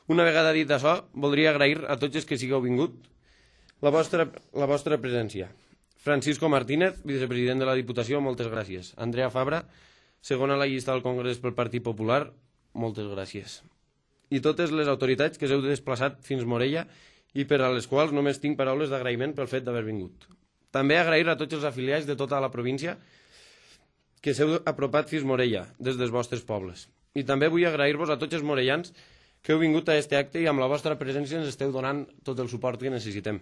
Una vegada dit això, voldria agrair a tots els que sigueu vingut la vostra presència. Francisco Martínez, vicepresident de la Diputació, moltes gràcies. Andrea Fabra, segona a la llista del Congrés pel Partit Popular, moltes gràcies. I totes les autoritats que s'heu desplaçat fins Morella i per a les quals només tinc paraules d'agraïment pel fet d'haver vingut. També agrair a tots els afiliats de tota la província que s'heu apropat fins Morella, des dels vostres pobles. I també vull agrair-vos a tots els morellans que heu vingut a aquest acte i amb la vostra presència ens esteu donant tot el suport que necessitem.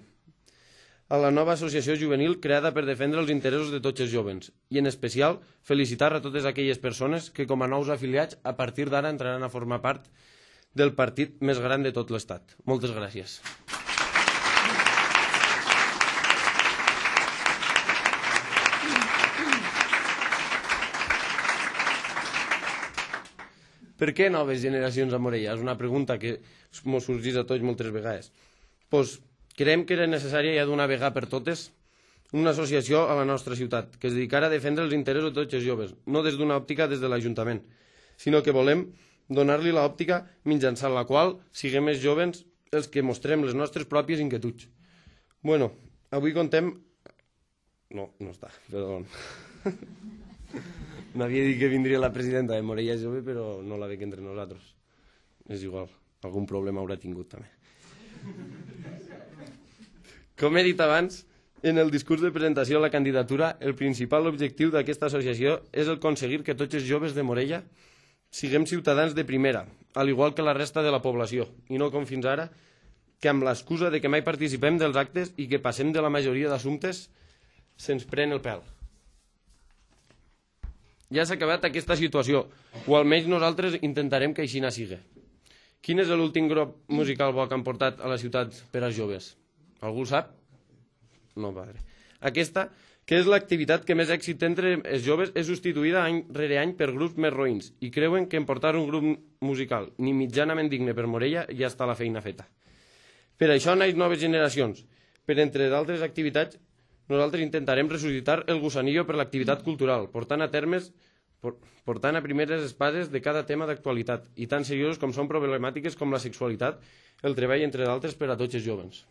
A la nova associació juvenil creada per defendre els interessos de tots els jovens i, en especial, felicitar a totes aquelles persones que, com a nous afiliats, a partir d'ara entraran a formar part del partit més gran de tot l'Estat. Moltes gràcies. Per què noves generacions a Morella? És una pregunta que ens sorgeix a tots moltes vegades. Doncs creiem que era necessària ja d'una vegada per totes una associació a la nostra ciutat que es dedicara a defendre els interessos de tots els joves, no des d'una òptica des de l'Ajuntament, sinó que volem donar-li l'òptica mitjançant la qual siguem els joves els que mostrem les nostres pròpies inquietuds. Bueno, avui contem... No està, perdó. M'havia dit que vindria la presidenta de Morella Jove, però no la veig entre nosaltres. És igual, algun problema haurà tingut també. Com he dit abans, en el discurs de presentació a la candidatura, el principal objectiu d'aquesta associació és aconseguir que tots els joves de Morella siguem ciutadans de primera, al igual que la resta de la població, i no com fins ara, que amb l'excusa de que mai participem dels actes i que passem de la majoria d'assumptes se'ns pren el pèl. Ja s'ha acabat aquesta situació, o almenys nosaltres intentarem que així no sigui. Quin és l'últim grup musical bo que han portat a la ciutat per als joves? Algú sap? No, padre. Aquesta, que és l'activitat que més èxit té entre els joves, és substituïda any rere any per grups més roïns i creuen que en portar un grup musical ni mitjanament digne per Morella ja està la feina feta. Per això naix noves generacions. Per entre d'altres activitats, nosaltres intentarem ressuscitar el gusanillo per l'activitat cultural, portant a primeres espases de cada tema d'actualitat i tan seriosos com són problemàtiques com la sexualitat, el treball, entre d'altres, per a tots els joves.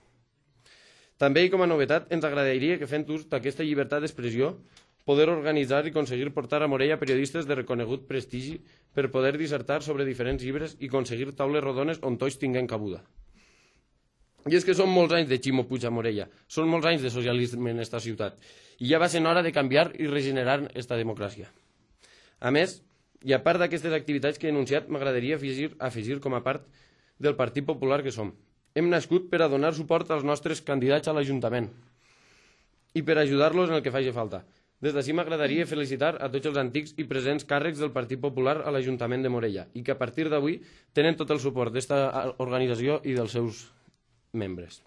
També, i com a novetat, ens agradaria que, fent ús d'aquesta llibertat d'expressió, poder organitzar i aconseguir portar a Morella periodistes de reconegut prestigi per poder dissertar sobre diferents llibres i aconseguir taules rodones on tots tinguem cabuda. I és que són molts anys de Ximo Puig a Morella, són molts anys de socialisme en aquesta ciutat, i ja va ser hora de canviar i regenerar aquesta democràcia. A més, i a part d'aquestes activitats que he enunciat, m'agradaria afegir com a part del Partit Popular que som. Hem nascut per a donar suport als nostres candidats a l'Ajuntament i per ajudar-los en el que faci falta. Des d'ací m'agradaria felicitar a tots els antics i presents càrrecs del Partit Popular a l'Ajuntament de Morella i que a partir d'avui tenen tot el suport d'esta organització i dels seus membres.